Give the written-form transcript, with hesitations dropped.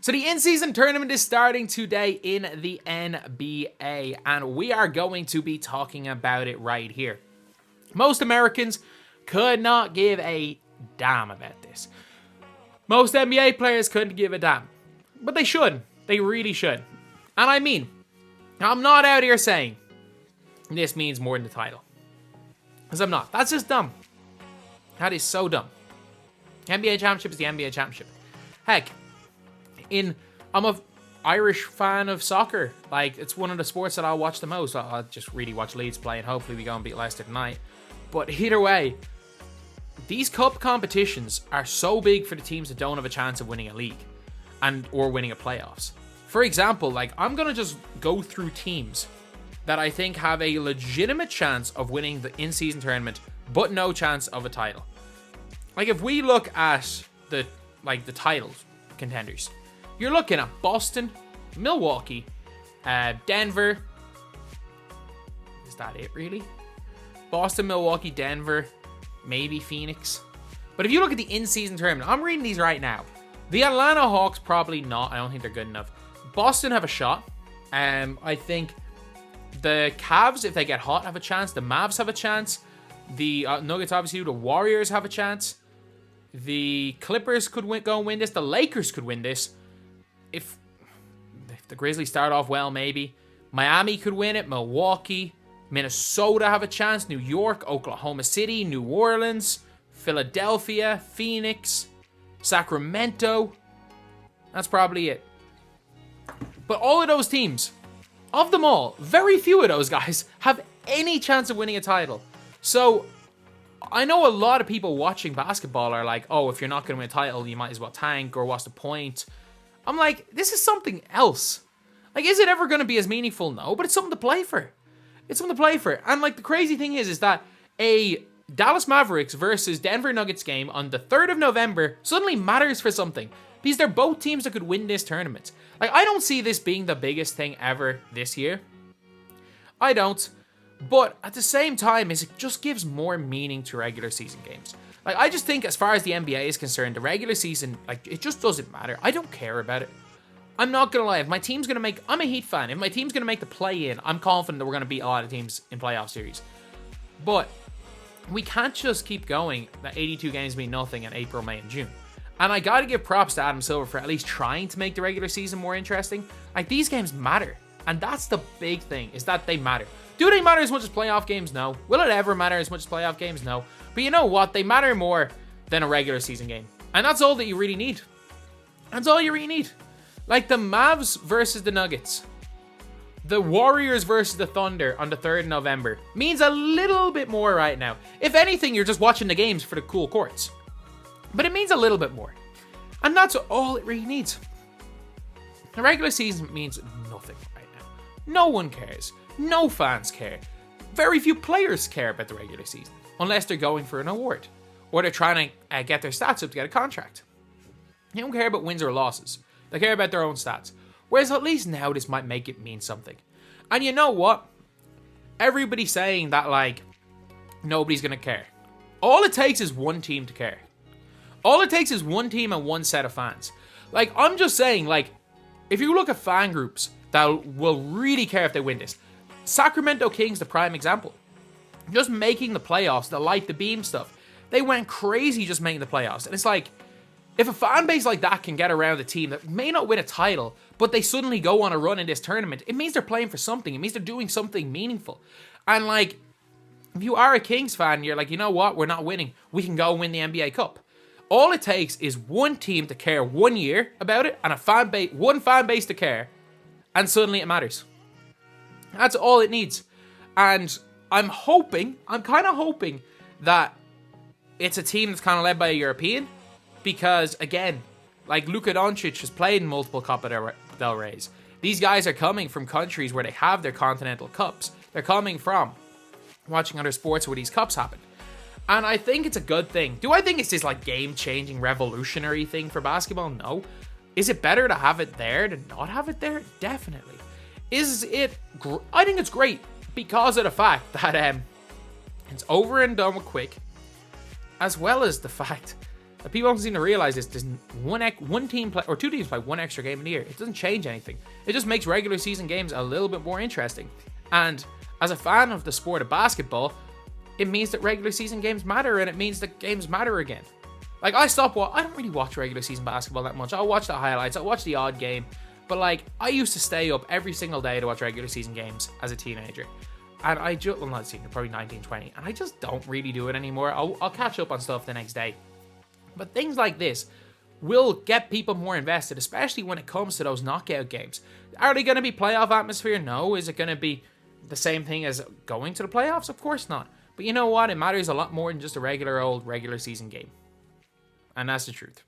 So the in-season tournament is starting today in the NBA, and we are going to be talking about it right here. Most Americans could not give a damn about this. Most NBA players couldn't give a damn. But they should. They really should. And I mean, I'm not out here saying this means more than the title. Because I'm not. That's just dumb. That is so dumb. NBA Championship is the NBA Championship. Heck, I'm a Irish fan of soccer. Like, it's one of the sports that I'll watch the most. I'll just really watch Leeds play, and hopefully we go and beat Leicester tonight. But either way, these cup competitions are so big for the teams that don't have a chance of winning a league or winning a playoffs. For example, like, I'm going to just go through teams that I think have a legitimate chance of winning the in-season tournament, but no chance of a title. Like, if we look at the title contenders, you're looking at Boston, Milwaukee, Denver. Is that it, really? Boston, Milwaukee, Denver, maybe Phoenix. But if you look at the in-season tournament, I'm reading these right now. The Atlanta Hawks, probably not. I don't think they're good enough. Boston have a shot. I think the Cavs, if they get hot, have a chance. The Mavs have a chance. The Nuggets, obviously, the Warriors have a chance. The Clippers could go and win this. The Lakers could win this. If the Grizzlies start off well, maybe. Miami could win it. Milwaukee. Minnesota have a chance. New York, Oklahoma City, New Orleans, Philadelphia, Phoenix, Sacramento. That's probably it. But all of those teams, of them all, very few of those guys have any chance of winning a title. So I know a lot of people watching basketball are like, oh, if you're not going to win a title, you might as well tank, or what's the point? I'm like, this is something else. Like, is it ever going to be as meaningful? No, but it's something to play for. It's something to play for. And, like, the crazy thing is that a Dallas Mavericks versus Denver Nuggets game on the 3rd of November suddenly matters for something, because they're both teams that could win this tournament. Like, I don't see this being the biggest thing ever this year. I don't. But at the same time, it just gives more meaning to regular season games. Like, I just think as far as the NBA is concerned, the regular season, like, it just doesn't matter. I don't care about it. I'm not going to lie. If my team's going to make... I'm a Heat fan. If my team's going to make the play-in, I'm confident that we're going to beat a lot of teams in playoff series. But we can't just keep going that 82 games mean nothing in April, May, and June. And I got to give props to Adam Silver for at least trying to make the regular season more interesting. Like, these games matter. And that's the big thing, is that they matter. Do they matter as much as playoff games? No. Will it ever matter as much as playoff games? No. But you know what? They matter more than a regular season game. And that's all that you really need. That's all you really need. Like the Mavs versus the Nuggets, the Warriors versus the Thunder on the 3rd of November means a little bit more right now. If anything, you're just watching the games for the cool courts. But it means a little bit more. And that's all it really needs. The regular season means nothing right now. No one cares. No fans care. Very few players care about the regular season, unless they're going for an award, or they're trying to get their stats up to get a contract. They don't care about wins or losses. They care about their own stats. Whereas at least now this might make it mean something. And you know what? Everybody's saying that, like, nobody's going to care. All it takes is one team to care. All it takes is one team and one set of fans. Like, I'm just saying, like, if you look at fan groups that will really care if they win this, Sacramento Kings, the prime example. Just making the playoffs, the light, the beam stuff. They went crazy just making the playoffs. And it's like, if a fan base like that can get around a team that may not win a title, but they suddenly go on a run in this tournament, it means they're playing for something. It means they're doing something meaningful. And, like, if you are a Kings fan, you're like, you know what? We're not winning. We can go win the NBA Cup. All it takes is one team to care 1 year about it, and one fan base to care, and suddenly it matters. That's all it needs. And I'm kind of hoping that it's a team that's kind of led by a European. Because, again, like Luka Doncic has played in multiple Copa del Reys. These guys are coming from countries where they have their continental cups. They're coming from watching other sports where these cups happen. And I think it's a good thing. Do I think it's this, like, game-changing, revolutionary thing for basketball? No. Is it better to have it there than not have it there? Definitely. Is it... I think it's great because of the fact that it's over and done with quick, as well as the fact People don't seem to realize this. There's one team play, or two teams play one extra game in the year. It doesn't change anything. It just makes regular season games a little bit more interesting. And as a fan of the sport of basketball, it means that regular season games matter, and it means that games matter again. Like, I don't really watch regular season basketball that much. I'll watch the highlights, I'll watch the odd game. But, like, I used to stay up every single day to watch regular season games as a teenager. And well, not senior, probably 19, 20. And I just don't really do it anymore. I'll catch up on stuff the next day. But things like this will get people more invested, especially when it comes to those knockout games. Are they going to be playoff atmosphere? No. Is it going to be the same thing as going to the playoffs? Of course not. But you know what? It matters a lot more than just a regular season game. And that's the truth.